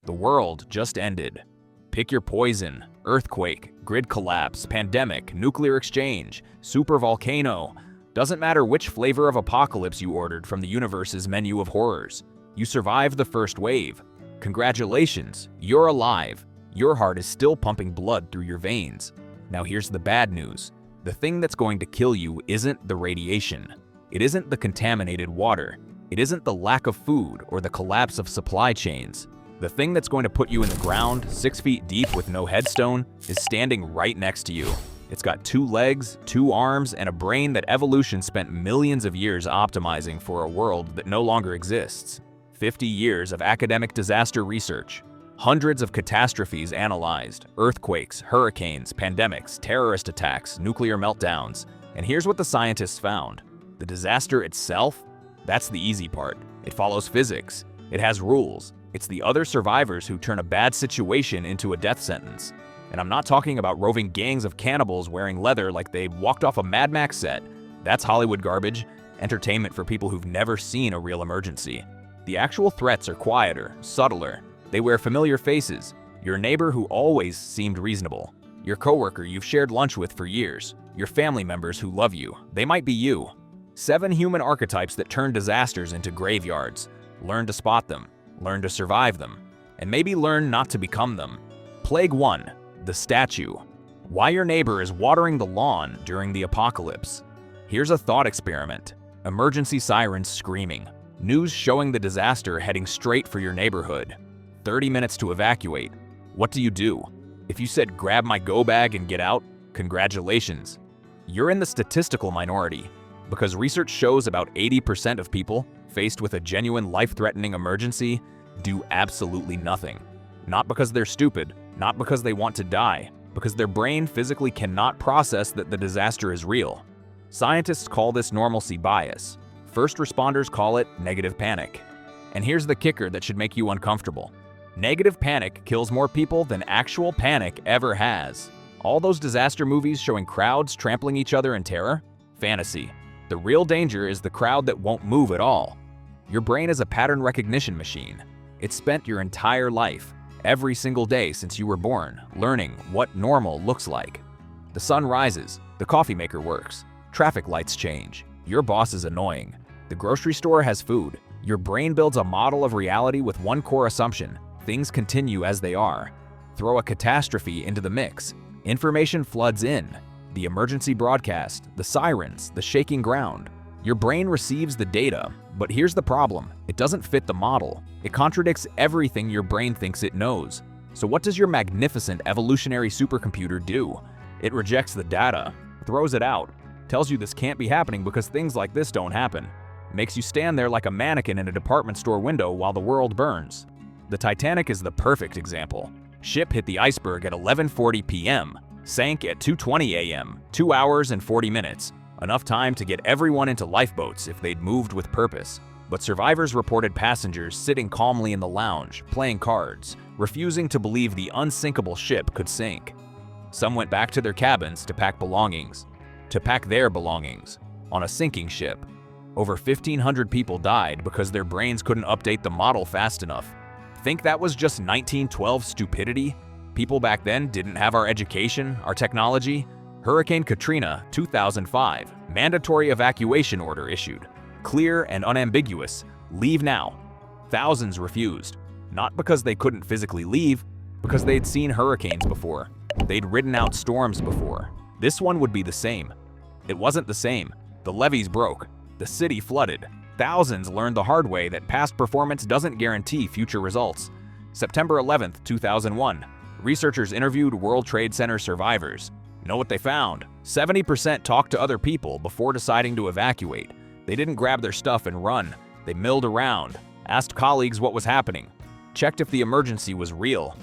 The world just ended. Pick your poison: earthquake, grid collapse, pandemic, nuclear exchange, supervolcano. Doesn't matter which flavor of apocalypse you ordered from the universe's menu of horrors. You survived the first wave. Congratulations, you're alive. Your heart is still pumping blood through your veins. Now here's the bad news. The thing that's going to kill you isn't the radiation. It isn't the contaminated water. It isn't the lack of food or the collapse of supply chains. The thing that's going to put you in the ground, 6 feet deep with no headstone, is standing right next to you. It's got 2 legs, 2 arms, and a brain that evolution spent millions of years optimizing for a world that no longer exists. 50 years of academic disaster research. Hundreds of catastrophes analyzed: earthquakes, hurricanes, pandemics, terrorist attacks, nuclear meltdowns. And here's what the scientists found. The disaster itself? That's the easy part. It follows physics. It has rules. It's the other survivors who turn a bad situation into a death sentence. And I'm not talking about roving gangs of cannibals wearing leather like they walked off a Mad Max set. That's Hollywood garbage, entertainment for people who've never seen a real emergency. The actual threats are quieter, subtler. They wear familiar faces. Your neighbor who always seemed reasonable. Your coworker you've shared lunch with for years. Your family members who love you. They might be you. 7 human archetypes that turn disasters into graveyards. Learn to spot them. Learn to survive them. And maybe learn not to become them. Plague 1. The statue. Why your neighbor is watering the lawn during the apocalypse. Here's a thought experiment. Emergency sirens screaming. News showing the disaster heading straight for your neighborhood. 30 minutes to evacuate. What do you do? If you said grab my go bag and get out, congratulations. You're in the statistical minority, because research shows about 80% of people faced with a genuine life-threatening emergency do absolutely nothing. Not because they're stupid, not because they want to die, because their brain physically cannot process that the disaster is real. Scientists call this normalcy bias. First responders call it negative panic. And here's the kicker that should make you uncomfortable. Negative panic kills more people than actual panic ever has. All those disaster movies showing crowds trampling each other in terror? Fantasy. The real danger is the crowd that won't move at all. Your brain is a pattern recognition machine. It's spent your entire life, every single day since you were born, learning what normal looks like. The sun rises, the coffee maker works, traffic lights change, your boss is annoying, the grocery store has food. Your brain builds a model of reality with one core assumption: things continue as they are. Throw a catastrophe into the mix. Information floods in. The emergency broadcast, the sirens, the shaking ground. Your brain receives the data, but here's the problem. It doesn't fit the model. It contradicts everything your brain thinks it knows. So what does your magnificent evolutionary supercomputer do? It rejects the data, throws it out, tells you this can't be happening because things like this don't happen. Makes you stand there like a mannequin in a department store window while the world burns. The Titanic is the perfect example. Ship hit the iceberg at 11:40 p.m., sank at 2:20 a.m., 2 hours and 40 minutes. Enough time to get everyone into lifeboats if they'd moved with purpose. But survivors reported passengers sitting calmly in the lounge, playing cards, refusing to believe the unsinkable ship could sink. Some went back to their cabins to pack their belongings, on a sinking ship. Over 1,500 people died because their brains couldn't update the model fast enough. Think that was just 1912 stupidity? People back then didn't have our education, our technology. Hurricane Katrina, 2005, mandatory evacuation order issued. Clear and unambiguous, leave now. Thousands refused, not because they couldn't physically leave, because they'd seen hurricanes before. They'd ridden out storms before. This one would be the same. It wasn't the same. The levees broke. The city flooded. Thousands learned the hard way that past performance doesn't guarantee future results. September 11th, 2001, researchers interviewed World Trade Center survivors. Know what they found? 70% talked to other people before deciding to evacuate. They didn't grab their stuff and run. They milled around, asked colleagues what was happening, checked if the emergency was real.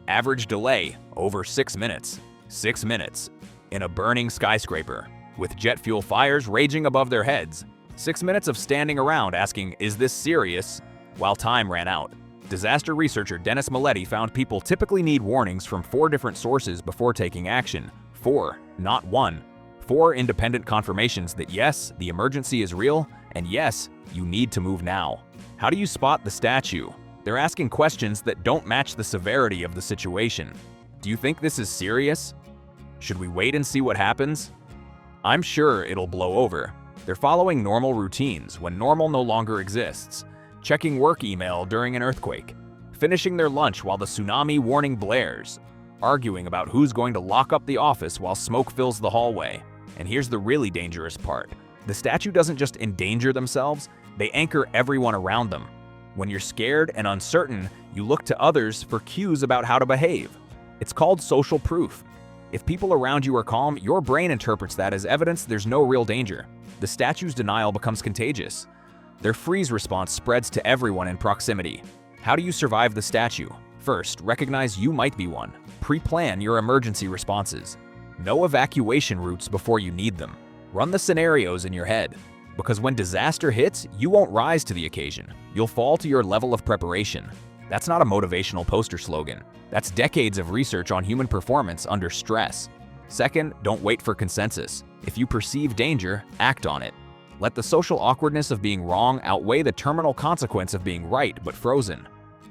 Average delay, over 6 minutes. 6 minutes. In a burning skyscraper, with jet fuel fires raging above their heads. 6 minutes of standing around asking, is this serious? While time ran out. Disaster researcher Dennis Milletti found people typically need warnings from 4 different sources before taking action. 4, not 1. 4 independent confirmations that yes, the emergency is real, and yes, you need to move now. How do you spot the statue? They're asking questions that don't match the severity of the situation. Do you think this is serious? Should we wait and see what happens? I'm sure it'll blow over. They're following normal routines when normal no longer exists, checking work email during an earthquake, finishing their lunch while the tsunami warning blares, arguing about who's going to lock up the office while smoke fills the hallway. And here's the really dangerous part. The statue doesn't just endanger themselves, they anchor everyone around them. When you're scared and uncertain, you look to others for cues about how to behave. It's called social proof. If people around you are calm, your brain interprets that as evidence there's no real danger. The statue's denial becomes contagious. Their freeze response spreads to everyone in proximity. How do you survive the statue? First, recognize you might be one. Pre-plan your emergency responses. Know evacuation routes before you need them. Run the scenarios in your head. Because when disaster hits, you won't rise to the occasion. You'll fall to your level of preparation. That's not a motivational poster slogan. That's decades of research on human performance under stress. Second, don't wait for consensus. If you perceive danger, act on it. Let the social awkwardness of being wrong outweigh the terminal consequence of being right but frozen.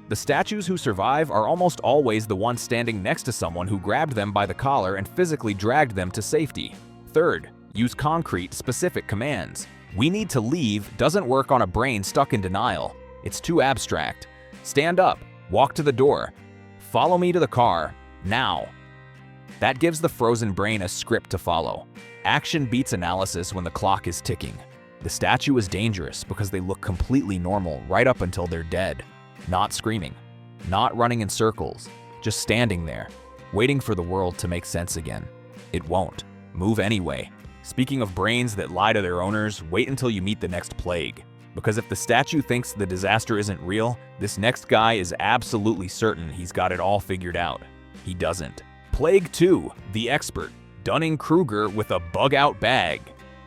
The statues who survive are almost always the ones standing next to someone who grabbed them by the collar and physically dragged them to safety. Third, use concrete, specific commands. "We need to leave" doesn't work on a brain stuck in denial. It's too abstract. Stand up, walk to the door, follow me to the car, now. That gives the frozen brain a script to follow. Action beats analysis when the clock is ticking. The statue is dangerous because they look completely normal right up until they're dead. Not screaming, not running in circles, just standing there, waiting for the world to make sense again. It won't. Move anyway. Speaking of brains that lie to their owners, wait until you meet the next plague. Because if the statue thinks the disaster isn't real, this next guy is absolutely certain he's got it all figured out. He doesn't. Plague 2, the expert. Dunning-Kruger with a bug-out bag.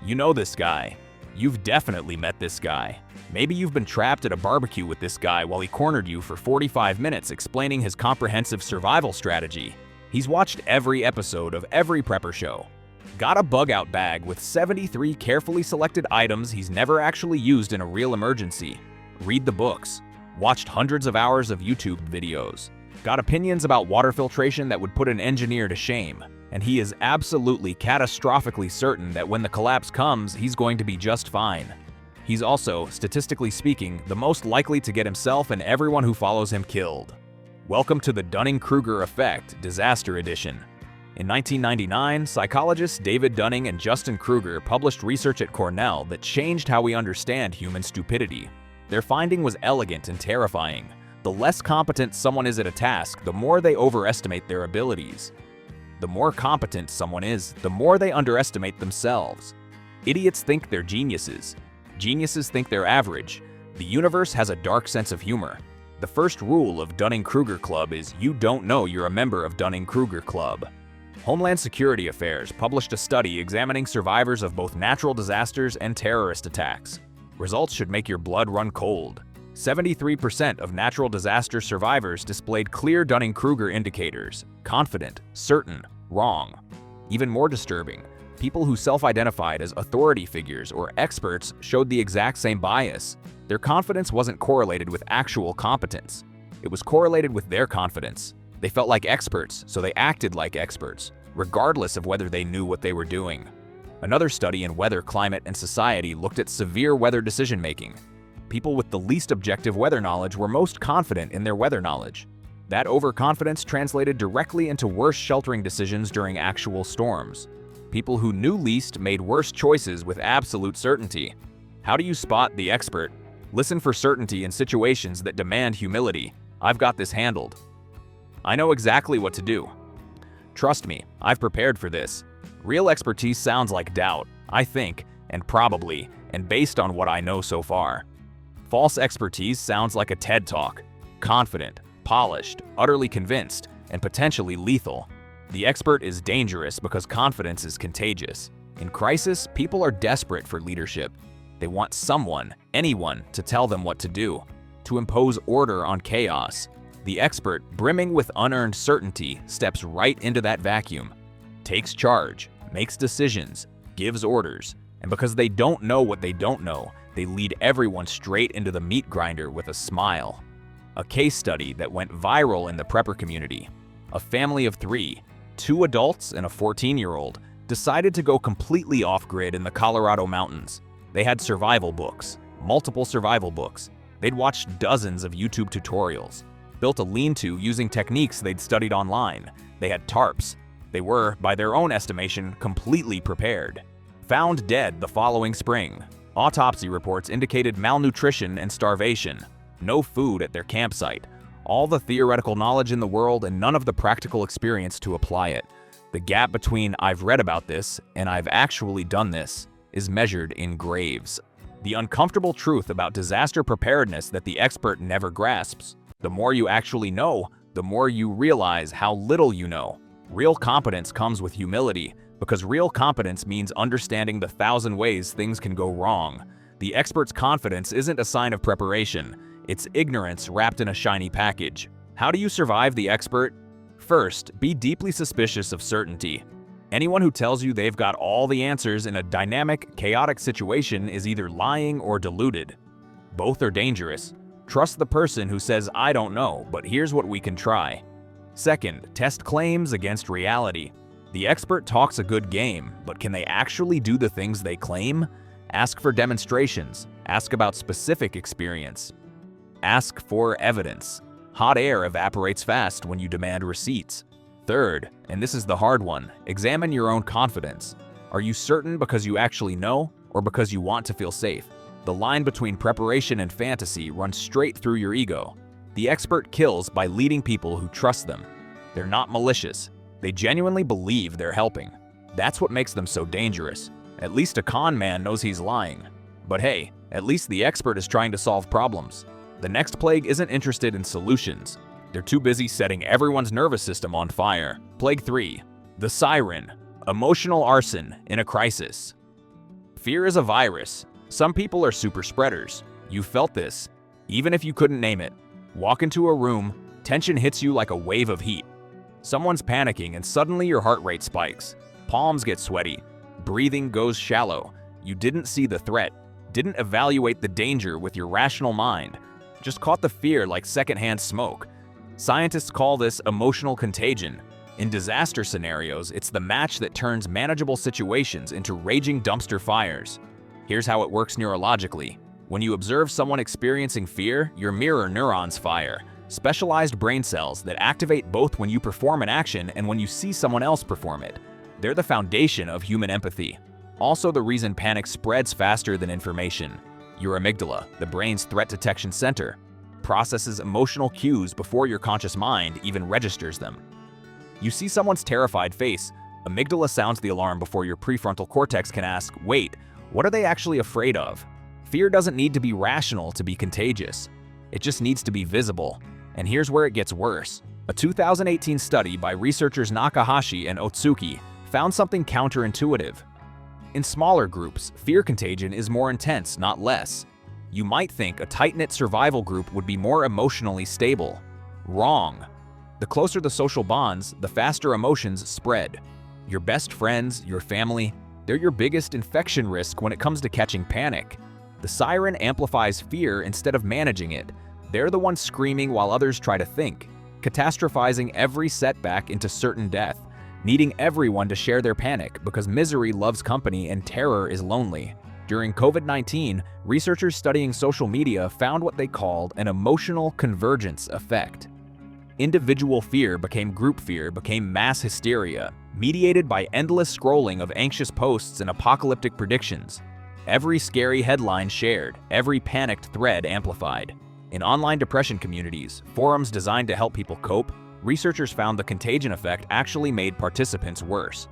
You know this guy. You've definitely met this guy. Maybe you've been trapped at a barbecue with this guy while he cornered you for 45 minutes explaining his comprehensive survival strategy. He's watched every episode of every prepper show. Got a bug-out bag with 73 carefully selected items he's never actually used in a real emergency. Read the books. Watched hundreds of hours of YouTube videos. Got opinions about water filtration that would put an engineer to shame. And he is absolutely catastrophically certain that when the collapse comes, he's going to be just fine. He's also, statistically speaking, the most likely to get himself and everyone who follows him killed. Welcome to the Dunning-Kruger Effect, Disaster Edition. In 1999, psychologists David Dunning and Justin Kruger published research at Cornell that changed how we understand human stupidity. Their finding was elegant and terrifying. The less competent someone is at a task, the more they overestimate their abilities. The more competent someone is, the more they underestimate themselves. Idiots think they're geniuses. Geniuses think they're average. The universe has a dark sense of humor. The first rule of Dunning-Kruger Club is you don't know you're a member of Dunning-Kruger Club. Homeland Security Affairs published a study examining survivors of both natural disasters and terrorist attacks. Results should make your blood run cold. 73% of natural disaster survivors displayed clear Dunning-Kruger indicators: confident, certain, wrong. Even more disturbing, people who self-identified as authority figures or experts showed the exact same bias. Their confidence wasn't correlated with actual competence. It was correlated with their confidence. They felt like experts, so they acted like experts, regardless of whether they knew what they were doing. Another study in weather, climate, and society looked at severe weather decision-making. People with the least objective weather knowledge were most confident in their weather knowledge. That overconfidence translated directly into worse sheltering decisions during actual storms. People who knew least made worse choices with absolute certainty. How do you spot the expert? Listen for certainty in situations that demand humility. I've got this handled. I know exactly what to do. Trust me, I've prepared for this. Real expertise sounds like doubt, I think, and probably, and based on what I know so far. False expertise sounds like a TED Talk. Confident, polished, utterly convinced, and potentially lethal. The expert is dangerous because confidence is contagious. In crisis, people are desperate for leadership. They want someone, anyone, to tell them what to do, to impose order on chaos. The expert, brimming with unearned certainty, steps right into that vacuum, takes charge, makes decisions, gives orders, and because they don't know what they don't know, they lead everyone straight into the meat grinder with a smile. A case study that went viral in the prepper community. A family of 3, 2 adults and a 14-year-old, decided to go completely off-grid in the Colorado mountains. They had survival books, multiple survival books. They'd watched dozens of YouTube tutorials, built a lean-to using techniques they'd studied online. They had tarps. They were, by their own estimation, completely prepared. Found dead the following spring. Autopsy reports indicated malnutrition and starvation. No food at their campsite. All the theoretical knowledge in the world and none of the practical experience to apply it. The gap between "I've read about this" and "I've actually done this" is measured in graves. The uncomfortable truth about disaster preparedness that the expert never grasps. The more you actually know, the more you realize how little you know. Real competence comes with humility, because real competence means understanding the 1,000 ways things can go wrong. The expert's confidence isn't a sign of preparation. It's ignorance wrapped in a shiny package. How do you survive the expert? First, be deeply suspicious of certainty. Anyone who tells you they've got all the answers in a dynamic, chaotic situation is either lying or deluded. Both are dangerous. Trust the person who says, "I don't know, but here's what we can try." Second, test claims against reality. The expert talks a good game, but can they actually do the things they claim? Ask for demonstrations. Ask about specific experience. Ask for evidence. Hot air evaporates fast when you demand receipts. Third, and this is the hard one, examine your own confidence. Are you certain because you actually know, or because you want to feel safe? The line between preparation and fantasy runs straight through your ego. The expert kills by leading people who trust them. They're not malicious. They genuinely believe they're helping. That's what makes them so dangerous. At least a con man knows he's lying. But hey, at least the expert is trying to solve problems. The next plague isn't interested in solutions. They're too busy setting everyone's nervous system on fire. Plague 3. The siren. Emotional arson in a crisis. Fear is a virus. Some people are super spreaders. You felt this, even if you couldn't name it. Walk into a room, tension hits you like a wave of heat. Someone's panicking and suddenly your heart rate spikes. Palms get sweaty. Breathing goes shallow. You didn't see the threat, didn't evaluate the danger with your rational mind. Just caught the fear like secondhand smoke. Scientists call this emotional contagion. In disaster scenarios, it's the match that turns manageable situations into raging dumpster fires. Here's how it works neurologically. When you observe someone experiencing fear, your mirror neurons fire. Specialized brain cells that activate both when you perform an action and when you see someone else perform it. They're the foundation of human empathy. Also the reason panic spreads faster than information. Your amygdala, the brain's threat detection center, processes emotional cues before your conscious mind even registers them. You see someone's terrified face, amygdala sounds the alarm before your prefrontal cortex can ask, wait, what are they actually afraid of? Fear doesn't need to be rational to be contagious. It just needs to be visible. And here's where it gets worse. A 2018 study by researchers Nakahashi and Otsuki found something counterintuitive. In smaller groups, fear contagion is more intense, not less. You might think a tight-knit survival group would be more emotionally stable. Wrong. The closer the social bonds, the faster emotions spread. Your best friends, your family, they're your biggest infection risk when it comes to catching panic. The siren amplifies fear instead of managing it. They're the ones screaming while others try to think, catastrophizing every setback into certain death, needing everyone to share their panic because misery loves company and terror is lonely. During COVID-19, researchers studying social media found what they called an emotional convergence effect. Individual fear became group fear, became mass hysteria, mediated by endless scrolling of anxious posts and apocalyptic predictions. Every scary headline shared, every panicked thread amplified. In online depression communities, forums designed to help people cope, researchers found the contagion effect actually made participants worse.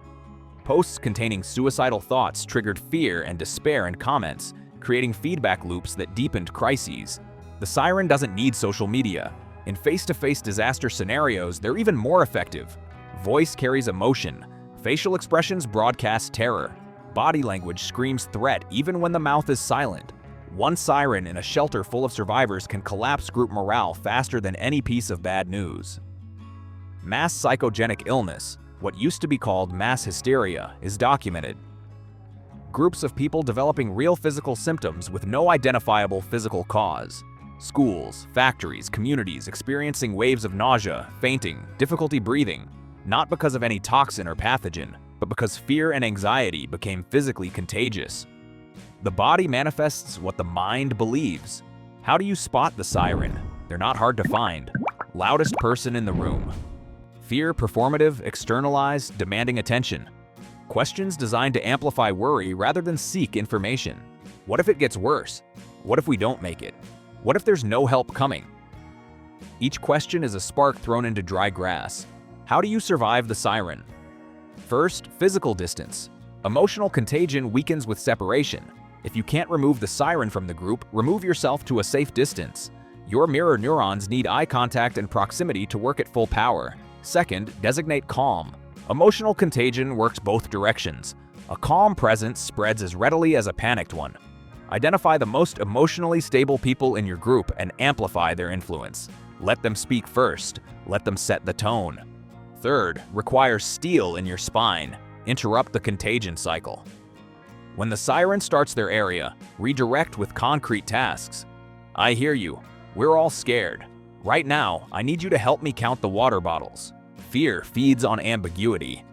Posts containing suicidal thoughts triggered fear and despair in comments, creating feedback loops that deepened crises. The siren doesn't need social media. In face-to-face disaster scenarios, they're even more effective. Voice carries emotion. Facial expressions broadcast terror. Body language screams threat even when the mouth is silent. One siren in a shelter full of survivors can collapse group morale faster than any piece of bad news. Mass psychogenic illness, what used to be called mass hysteria, is documented. Groups of people developing real physical symptoms with no identifiable physical cause. Schools, factories, communities experiencing waves of nausea, fainting, difficulty breathing, not because of any toxin or pathogen, but because fear and anxiety became physically contagious. The body manifests what the mind believes. How do you spot the siren? They're not hard to find. Loudest person in the room. Fear, performative, externalized, demanding attention. Questions designed to amplify worry rather than seek information. What if it gets worse? What if we don't make it? What if there's no help coming? Each question is a spark thrown into dry grass. How do you survive the siren? First, physical distance. Emotional contagion weakens with separation. If you can't remove the siren from the group, remove yourself to a safe distance. Your mirror neurons need eye contact and proximity to work at full power. Second, designate calm. Emotional contagion works both directions. A calm presence spreads as readily as a panicked one. Identify the most emotionally stable people in your group and amplify their influence. Let them speak first. Let them set the tone. Third, require steel in your spine. Interrupt the contagion cycle. When the siren starts their area, redirect with concrete tasks. I hear you. We're all scared. Right now, I need you to help me count the water bottles. Fear feeds on ambiguity.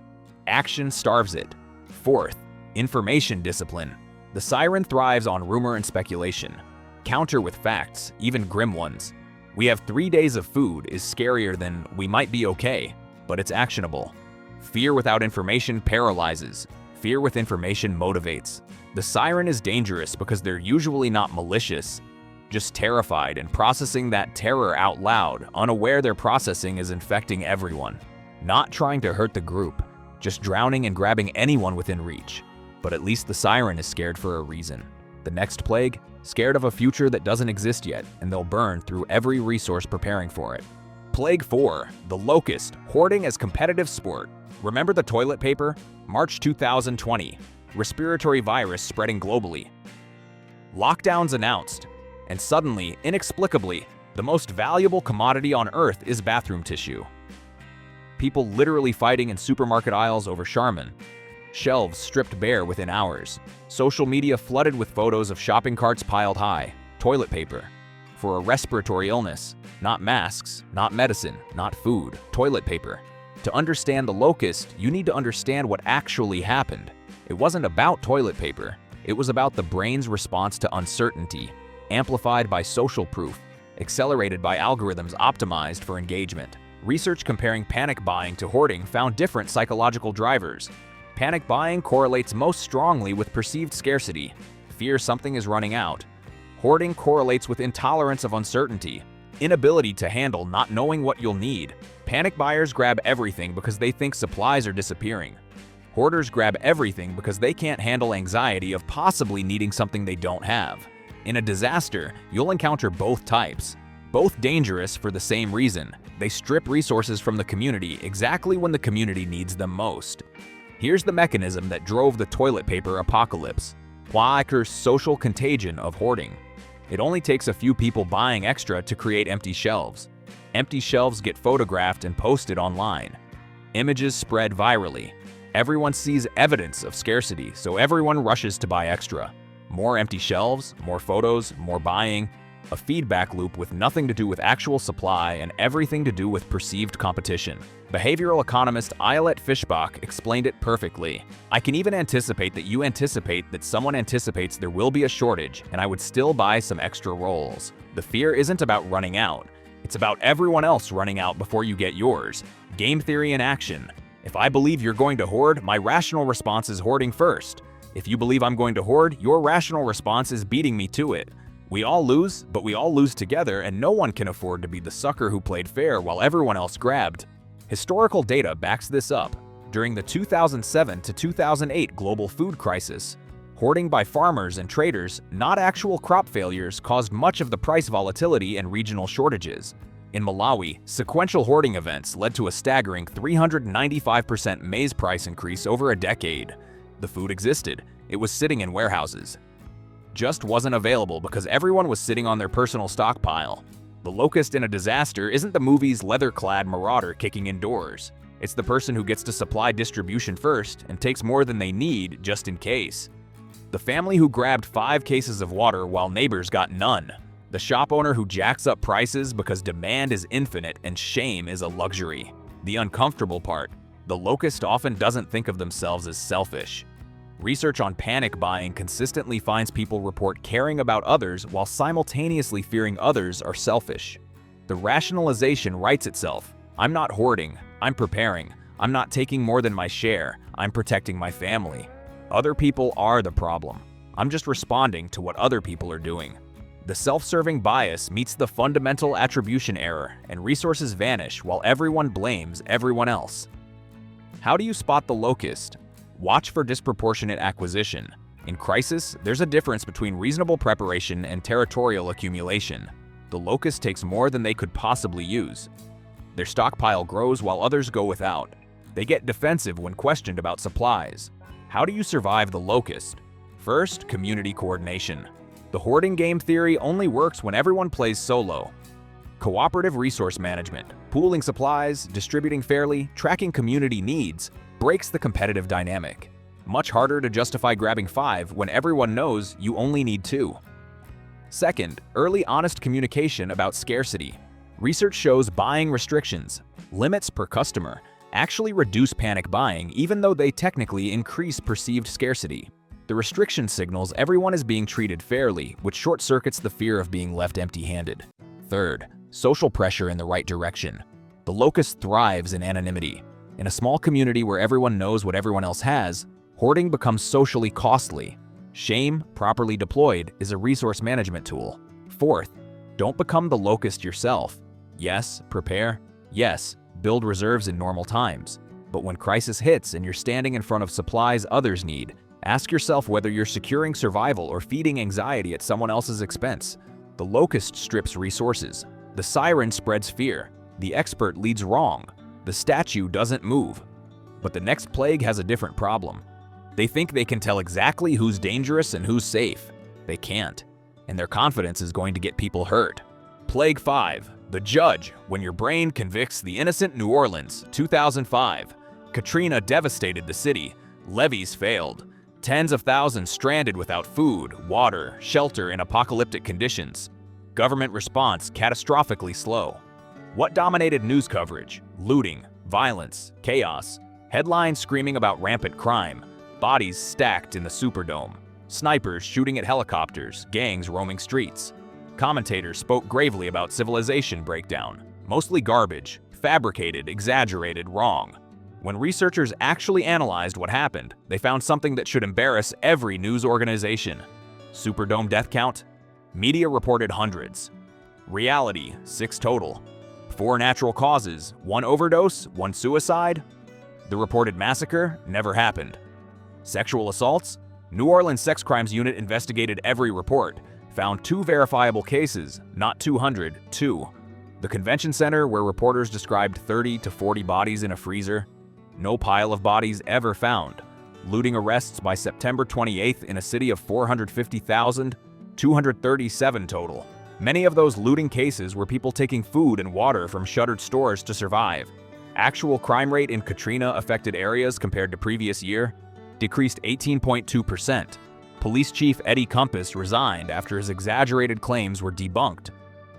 Action starves it. Fourth, information discipline. The siren thrives on rumor and speculation. Counter with facts, even grim ones. We have 3 days of food is scarier than we might be okay, but it's actionable. Fear without information paralyzes. Fear with information motivates. The siren is dangerous because they're usually not malicious, just terrified and processing that terror out loud, unaware their processing is infecting everyone. Not trying to hurt the group, just drowning and grabbing anyone within reach. But at least the siren is scared for a reason. The next plague? Scared of a future that doesn't exist yet, and they'll burn through every resource preparing for it. Plague 4, the locust, hoarding as competitive sport. Remember the toilet paper? March 2020, respiratory virus spreading globally. Lockdowns announced, and suddenly, inexplicably, the most valuable commodity on Earth is bathroom tissue. People literally fighting in supermarket aisles over Charmin. Shelves stripped bare within hours. Social media flooded with photos of shopping carts piled high. Toilet paper. For a respiratory illness. Not masks, not medicine, not food. Toilet paper. To understand the locust, you need to understand what actually happened. It wasn't about toilet paper. It was about the brain's response to uncertainty, amplified by social proof, accelerated by algorithms optimized for engagement. Research comparing panic buying to hoarding found different psychological drivers. Panic buying correlates most strongly with perceived scarcity, fear something is running out. Hoarding correlates with intolerance of uncertainty, inability to handle not knowing what you'll need. Panic buyers grab everything because they think supplies are disappearing. Hoarders grab everything because they can't handle anxiety of possibly needing something they don't have. In a disaster, you'll encounter both types. Both dangerous for the same reason. They strip resources from the community exactly when the community needs them most. Here's the mechanism that drove the toilet paper apocalypse. Coworkers' social contagion of hoarding. It only takes a few people buying extra to create empty shelves. Empty shelves get photographed and posted online. Images spread virally. Everyone sees evidence of scarcity, so everyone rushes to buy extra. More empty shelves, more photos, more buying. A feedback loop with nothing to do with actual supply and everything to do with perceived competition. Behavioral economist Ayelet Fishbach explained it perfectly. I can even anticipate that you anticipate that someone anticipates there will be a shortage, and I would still buy some extra rolls. The fear isn't about running out. It's about everyone else running out before you get yours. Game theory in action. If I believe you're going to hoard, my rational response is hoarding first. If you believe I'm going to hoard, your rational response is beating me to it. We all lose, but we all lose together, and no one can afford to be the sucker who played fair while everyone else grabbed. Historical data backs this up. During the 2007 to 2008 global food crisis, hoarding by farmers and traders, not actual crop failures, caused much of the price volatility and regional shortages. In Malawi, sequential hoarding events led to a staggering 395% maize price increase over a decade. The food existed. It was sitting in warehouses. Just wasn't available because everyone was sitting on their personal stockpile. The locust in a disaster isn't the movie's leather-clad marauder kicking indoors. It's the person who gets to supply distribution first and takes more than they need just in case. The family who grabbed 5 cases of water while neighbors got none. The shop owner who jacks up prices because demand is infinite and shame is a luxury. The uncomfortable part, the locust often doesn't think of themselves as selfish. Research on panic buying consistently finds people report caring about others while simultaneously fearing others are selfish. The rationalization writes itself. I'm not hoarding, I'm preparing. I'm not taking more than my share, I'm protecting my family. Other people are the problem. I'm just responding to what other people are doing. The self-serving bias meets the fundamental attribution error, and resources vanish while everyone blames everyone else. How do you spot the locust? Watch for disproportionate acquisition. In crisis, there's a difference between reasonable preparation and territorial accumulation. The locust takes more than they could possibly use. Their stockpile grows while others go without. They get defensive when questioned about supplies. How do you survive the locust? First, community coordination. The hoarding game theory only works when everyone plays solo. Cooperative resource management, pooling supplies, distributing fairly, tracking community needs, breaks the competitive dynamic. Much harder to justify grabbing 5 when everyone knows you only need 2. Second, early honest communication about scarcity. Research shows buying restrictions, limits per customer, actually reduce panic buying even though they technically increase perceived scarcity. The restriction signals everyone is being treated fairly, which short-circuits the fear of being left empty-handed. Third, social pressure in the right direction. The locust thrives in anonymity. In a small community where everyone knows what everyone else has, hoarding becomes socially costly. Shame, properly deployed, is a resource management tool. Fourth, don't become the locust yourself. Yes, prepare. Yes, build reserves in normal times. But when crisis hits and you're standing in front of supplies others need, ask yourself whether you're securing survival or feeding anxiety at someone else's expense. The locust strips resources. The siren spreads fear. The expert leads wrong. The statue doesn't move. But the next plague has a different problem. They think they can tell exactly who's dangerous and who's safe. They can't. And their confidence is going to get people hurt. Plague 5. The Judge, when your brain convicts the innocent New Orleans, 2005. Katrina devastated the city. Levees failed. Tens of thousands stranded without food, water, shelter in apocalyptic conditions. Government response catastrophically slow. What dominated news coverage? Looting, violence, chaos. Headlines screaming about rampant crime. Bodies stacked in the Superdome. Snipers shooting at helicopters, gangs roaming streets. Commentators spoke gravely about civilization breakdown. Mostly garbage, fabricated, exaggerated, wrong. When researchers actually analyzed what happened, they found something that should embarrass every news organization. Superdome death count? Media reported hundreds. Reality, 6 total. 4 natural causes, 1 overdose, 1 suicide. The reported massacre never happened. Sexual assaults? New Orleans Sex Crimes Unit investigated every report, found 2 verifiable cases, not 200, 2. The convention center, where reporters described 30 to 40 bodies in a freezer. No pile of bodies ever found. Looting arrests by September 28th in a city of 450,000, 237 total. Many of those looting cases were people taking food and water from shuttered stores to survive. Actual crime rate in Katrina-affected areas compared to previous year decreased 18.2%. Police Chief Eddie Compass resigned after his exaggerated claims were debunked.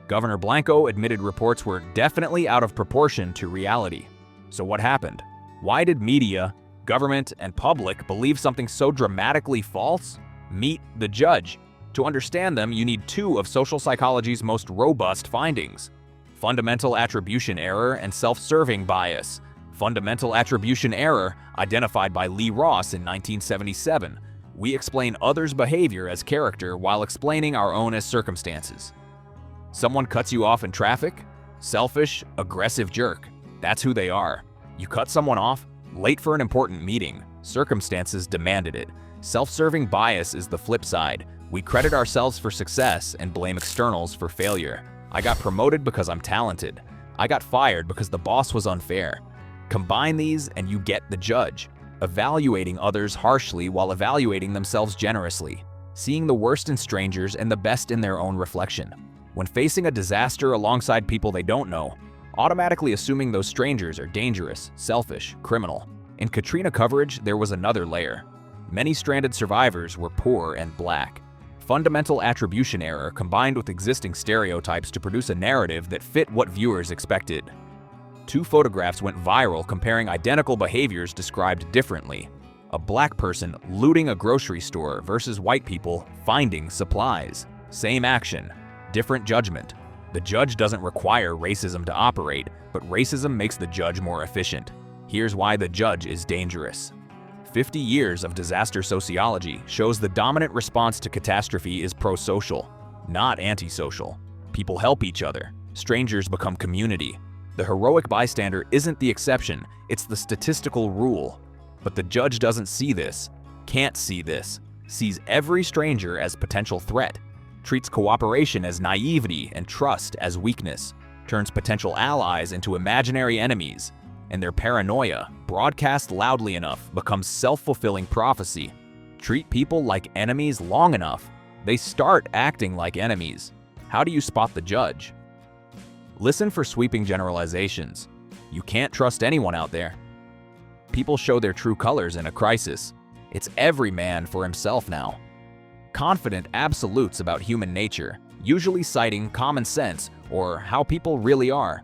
Governor Blanco admitted reports were definitely out of proportion to reality. So what happened? Why did media, government, and public believe something so dramatically false? Meet the judge. To understand them, you need 2 of social psychology's most robust findings: fundamental attribution error and self-serving bias. Fundamental attribution error, identified by Lee Ross in 1977. We explain others' behavior as character while explaining our own as circumstances. Someone cuts you off in traffic? Selfish, aggressive jerk. That's who they are. You cut someone off? Late for an important meeting. Circumstances demanded it. Self-serving bias is the flip side. We credit ourselves for success and blame externals for failure. I got promoted because I'm talented. I got fired because the boss was unfair. Combine these and you get the judge, evaluating others harshly while evaluating themselves generously, seeing the worst in strangers and the best in their own reflection. When facing a disaster alongside people they don't know, automatically assuming those strangers are dangerous, selfish, criminal. In Katrina coverage, there was another layer. Many stranded survivors were poor and black. Fundamental attribution error combined with existing stereotypes to produce a narrative that fit what viewers expected. Two photographs went viral comparing identical behaviors described differently. A black person looting a grocery store versus white people finding supplies. Same action, different judgment. The judge doesn't require racism to operate, but racism makes the judge more efficient. Here's why the judge is dangerous. 50 years of disaster sociology shows the dominant response to catastrophe is pro-social, not antisocial. People help each other. Strangers become community. The heroic bystander isn't the exception, it's the statistical rule. But the judge doesn't see this, can't see this, sees every stranger as potential threat, treats cooperation as naivety and trust as weakness, turns potential allies into imaginary enemies, and their paranoia, broadcast loudly enough, becomes self-fulfilling prophecy. Treat people like enemies long enough, they start acting like enemies. How do you spot the judge? Listen for sweeping generalizations. You can't trust anyone out there. People show their true colors in a crisis. It's every man for himself now. Confident absolutes about human nature, usually citing common sense or how people really are.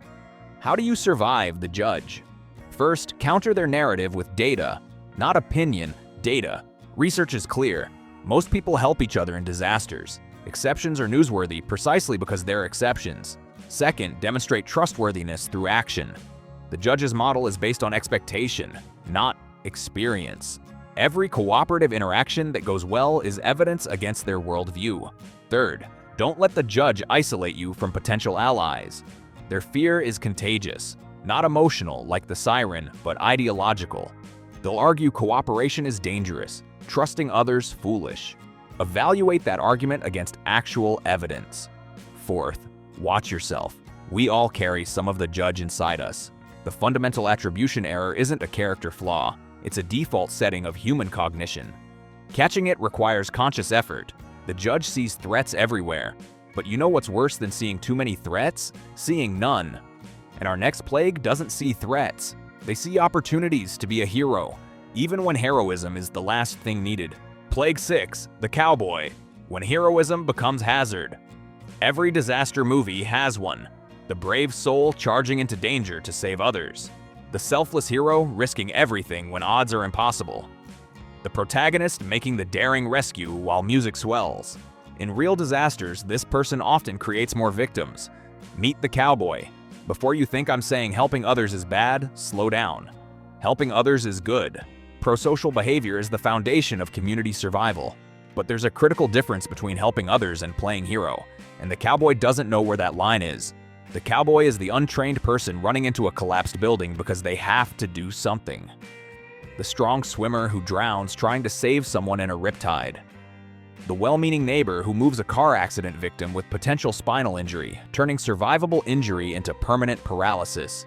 How do you survive the judge? First, counter their narrative with data, not opinion, data. Research is clear. Most people help each other in disasters. Exceptions are newsworthy precisely because they're exceptions. Second, demonstrate trustworthiness through action. The judge's model is based on expectation, not experience. Every cooperative interaction that goes well is evidence against their worldview. Third, don't let the judge isolate you from potential allies. Their fear is contagious, not emotional like the siren, but ideological. They'll argue cooperation is dangerous, trusting others foolish. Evaluate that argument against actual evidence. Fourth, watch yourself. We all carry some of the judge inside us. The fundamental attribution error isn't a character flaw, it's a default setting of human cognition. Catching it requires conscious effort. The judge sees threats everywhere. But you know what's worse than seeing too many threats? Seeing none. And our next plague doesn't see threats. They see opportunities to be a hero, even when heroism is the last thing needed. Plague 6, the cowboy, when heroism becomes hazard. Every disaster movie has one. The brave soul charging into danger to save others. The selfless hero risking everything when odds are impossible. The protagonist making the daring rescue while music swells. In real disasters, this person often creates more victims. Meet the cowboy. Before you think I'm saying helping others is bad, slow down. Helping others is good. Prosocial behavior is the foundation of community survival. But there's a critical difference between helping others and playing hero, and the cowboy doesn't know where that line is. The cowboy is the untrained person running into a collapsed building because they have to do something. The strong swimmer who drowns trying to save someone in a riptide. The well-meaning neighbor who moves a car accident victim with potential spinal injury, turning survivable injury into permanent paralysis.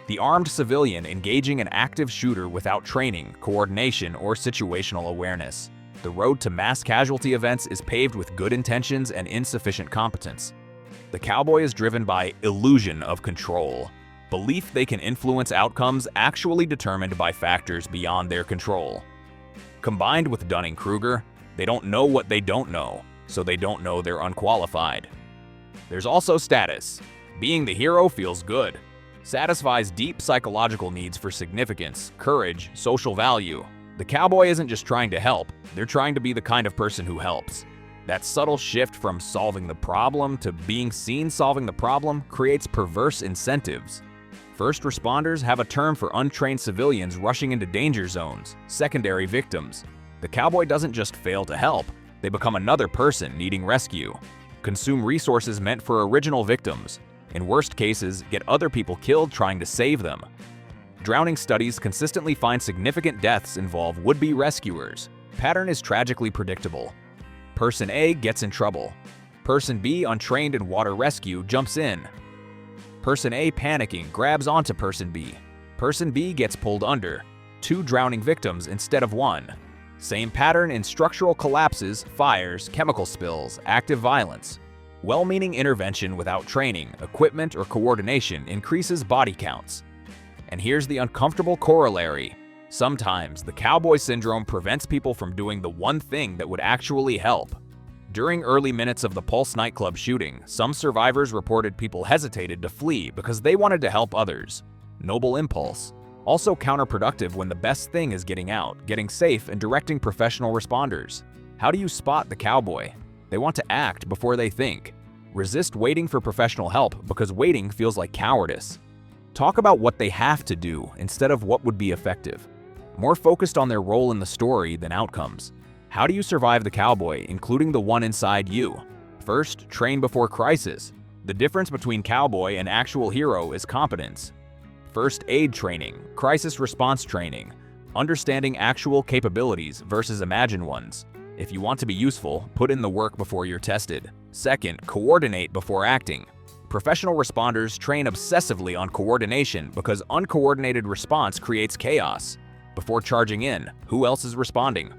The armed civilian engaging an active shooter without training, coordination, or situational awareness. The road to mass casualty events is paved with good intentions and insufficient competence. The cowboy is driven by illusion of control, belief they can influence outcomes actually determined by factors beyond their control. Combined with Dunning-Kruger, they don't know what they don't know, so they don't know they're unqualified. There's also status. Being the hero feels good. Satisfies deep psychological needs for significance, courage, social value. The cowboy isn't just trying to help, they're trying to be the kind of person who helps. That subtle shift from solving the problem to being seen solving the problem creates perverse incentives. First responders have a term for untrained civilians rushing into danger zones, secondary victims. The cowboy doesn't just fail to help, they become another person needing rescue. Consume resources meant for original victims. In worst cases, get other people killed trying to save them. Drowning studies consistently find significant deaths involve would-be rescuers. Pattern is tragically predictable. Person A gets in trouble. Person B, untrained in water rescue, jumps in. Person A, panicking, grabs onto Person B. Person B gets pulled under. 2 drowning victims instead of 1. Same pattern in structural collapses, fires, chemical spills, active violence. Well-meaning intervention without training, equipment, or coordination increases body counts. And here's the uncomfortable corollary. Sometimes the cowboy syndrome prevents people from doing the one thing that would actually help. During early minutes of the Pulse nightclub shooting, some survivors reported people hesitated to flee because they wanted to help others. Noble impulse. Also counterproductive when the best thing is getting out, getting safe, and directing professional responders. How do you spot the cowboy? They want to act before they think. Resist waiting for professional help because waiting feels like cowardice. Talk about what they have to do instead of what would be effective. More focused on their role in the story than outcomes. How do you survive the cowboy, including the one inside you? First, train before crisis. The difference between cowboy and actual hero is competence. First aid training, crisis response training, understanding actual capabilities versus imagined ones. If you want to be useful, put in the work before you're tested. Second, coordinate before acting. Professional responders train obsessively on coordination because uncoordinated response creates chaos. Before charging in, who else is responding?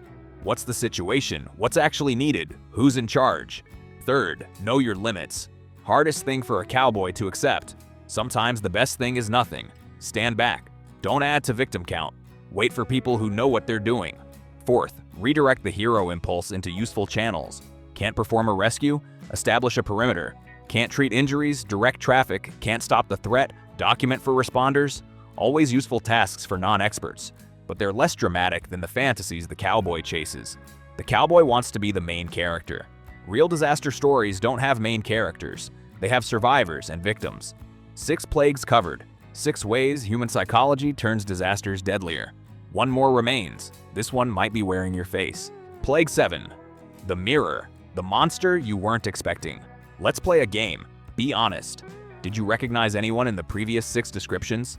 What's the situation? What's actually needed? Who's in charge? Third, know your limits. Hardest thing for a cowboy to accept. Sometimes the best thing is nothing. Stand back. Don't add to victim count. Wait for people who know what they're doing. Fourth, redirect the hero impulse into useful channels. Can't perform a rescue? Establish a perimeter. Can't treat injuries? Direct traffic. Can't stop the threat? Document for responders? Always useful tasks for non-experts. But they're less dramatic than the fantasies the cowboy chases. The cowboy wants to be the main character. Real disaster stories don't have main characters. They have survivors and victims. 6 plagues covered. 6 ways human psychology turns disasters deadlier. One more remains. This one might be wearing your face. Plague 7. The mirror. The monster you weren't expecting. Let's play a game. Be honest. Did you recognize anyone in the previous 6 descriptions?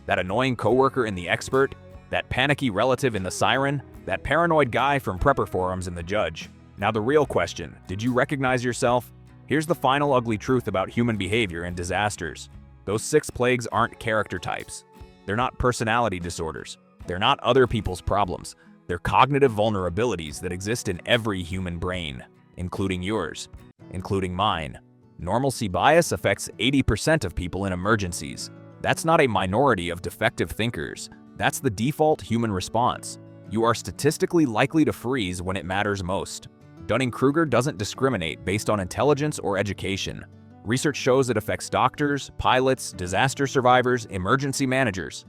That annoying coworker in the expert? That panicky relative in the siren? That paranoid guy from prepper forums in the judge? Now the real question, did you recognize yourself? Here's the final ugly truth about human behavior in disasters. Those 6 plagues aren't character types. They're not personality disorders. They're not other people's problems. They're cognitive vulnerabilities that exist in every human brain, including yours, including mine. Normalcy bias affects 80% of people in emergencies. That's not a minority of defective thinkers. That's the default human response. You are statistically likely to freeze when it matters most. Dunning-Kruger doesn't discriminate based on intelligence or education. Research shows it affects doctors, pilots, disaster survivors, emergency managers.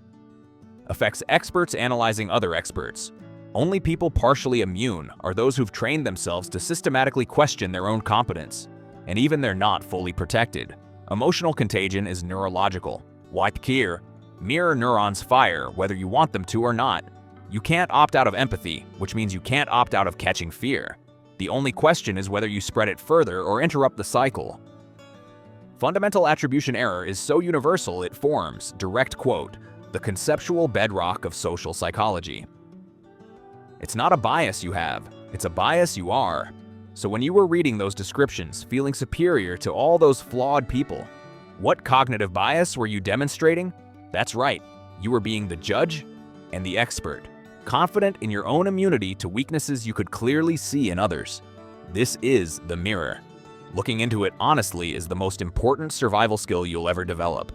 Affects experts analyzing other experts. Only people partially immune are those who've trained themselves to systematically question their own competence. And even they're not fully protected. Emotional contagion is neurological. Like here, mirror neurons fire whether you want them to or not. You can't opt out of empathy, which means you can't opt out of catching fear. The only question is whether you spread it further or interrupt the cycle. Fundamental attribution error is so universal it forms, direct quote, the conceptual bedrock of social psychology. It's not a bias you have, it's a bias you are. So when you were reading those descriptions, feeling superior to all those flawed people, what cognitive bias were you demonstrating? That's right, you were being the judge and the expert, confident in your own immunity to weaknesses you could clearly see in others. This is the mirror. Looking into it honestly is the most important survival skill you'll ever develop.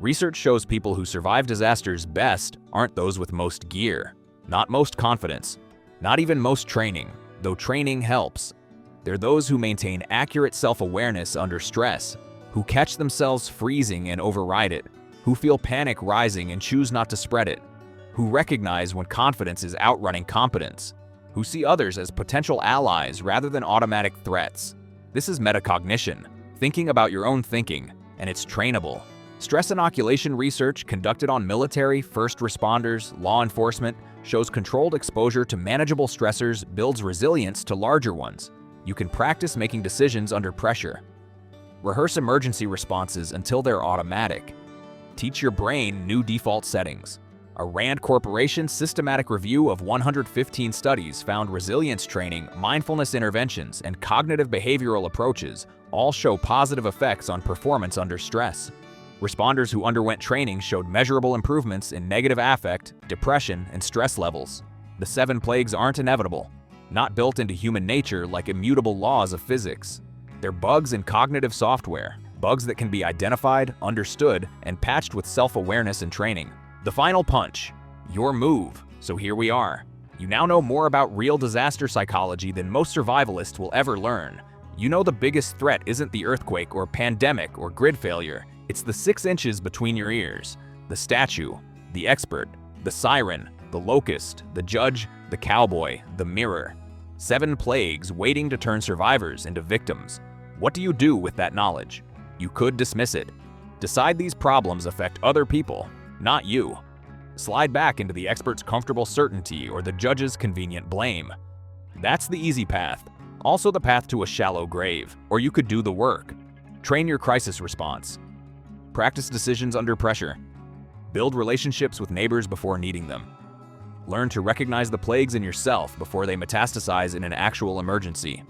Research shows people who survive disasters best aren't those with most gear, not most confidence, not even most training, though training helps. They're those who maintain accurate self-awareness under stress, who catch themselves freezing and override it, who feel panic rising and choose not to spread it, who recognize when confidence is outrunning competence, who see others as potential allies rather than automatic threats. This is metacognition, thinking about your own thinking, and it's trainable. Stress inoculation research conducted on military, first responders, law enforcement shows controlled exposure to manageable stressors builds resilience to larger ones. You can practice making decisions under pressure. Rehearse emergency responses until they're automatic. Teach your brain new default settings. A Rand Corporation systematic review of 115 studies found resilience training, mindfulness interventions, and cognitive behavioral approaches all show positive effects on performance under stress. Responders who underwent training showed measurable improvements in negative affect, depression, and stress levels. The 7 plagues aren't inevitable, not built into human nature like immutable laws of physics. They're bugs in cognitive software, bugs that can be identified, understood, and patched with self-awareness and training. The final punch, your move. So here we are. You now know more about real disaster psychology than most survivalists will ever learn. You know the biggest threat isn't the earthquake or pandemic or grid failure. It's the 6 inches between your ears. The statue, the expert, the siren, the locust, the judge, the cowboy, the mirror. 7 plagues waiting to turn survivors into victims. What do you do with that knowledge? You could dismiss it. Decide these problems affect other people, not you. Slide back into the expert's comfortable certainty or the judge's convenient blame. That's the easy path. Also the path to a shallow grave, or you could do the work. Train your crisis response. Practice decisions under pressure. Build relationships with neighbors before needing them. Learn to recognize the plagues in yourself before they metastasize in an actual emergency.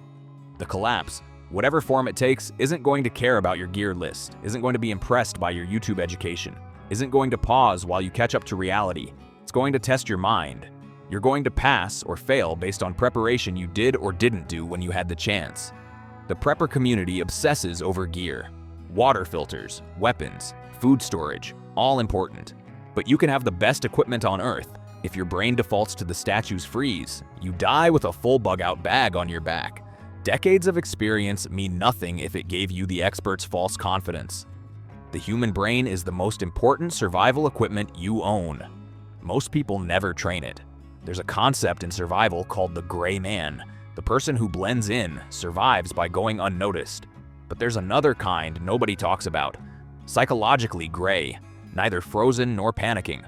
The collapse, whatever form it takes, isn't going to care about your gear list, isn't going to be impressed by your YouTube education, isn't going to pause while you catch up to reality. It's going to test your mind. You're going to pass or fail based on preparation you did or didn't do when you had the chance. The prepper community obsesses over gear. Water filters, weapons, food storage, all important. But you can have the best equipment on Earth. If your brain defaults to the statue's freeze, you die with a full bug-out bag on your back. Decades of experience mean nothing if it gave you the expert's false confidence. The human brain is the most important survival equipment you own. Most people never train it. There's a concept in survival called the gray man. The person who blends in survives by going unnoticed. But there's another kind nobody talks about. Psychologically gray, neither frozen nor panicking,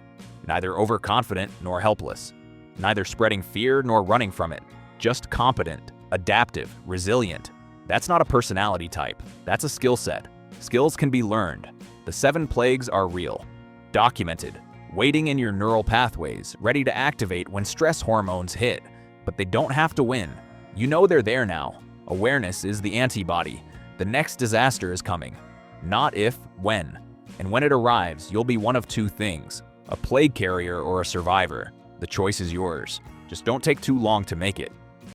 neither overconfident nor helpless, neither spreading fear nor running from it, just competent, adaptive, resilient. That's not a personality type, that's a skill set. Skills can be learned. The 7 plagues are real, documented, waiting in your neural pathways, ready to activate when stress hormones hit. But they don't have to win. You know they're there now. Awareness is the antibody. The next disaster is coming. Not if, when. And when it arrives, you'll be one of 2 things: a plague carrier or a survivor. The choice is yours. Just don't take too long to make it.